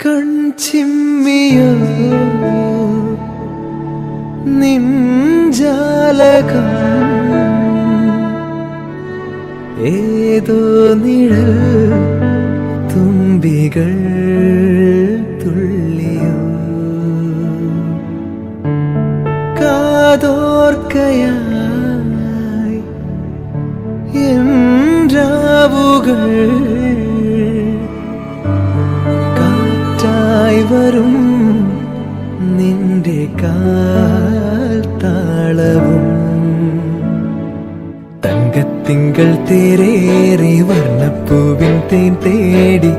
കൺചിമ്മിയോ നിൻജാലകം ഏതോ നിഴൽ തുമ്പികൾ തുള്ളിയോ കാതോർക്കയായി എൻ രാവുകൾ കാറ്റായി വരും നിന്റെ കാൽ താളവും തങ്കത്തിങ്കൾ തേരേറി വർണ്ണപ്പൂവിൻ തേൻ തേടി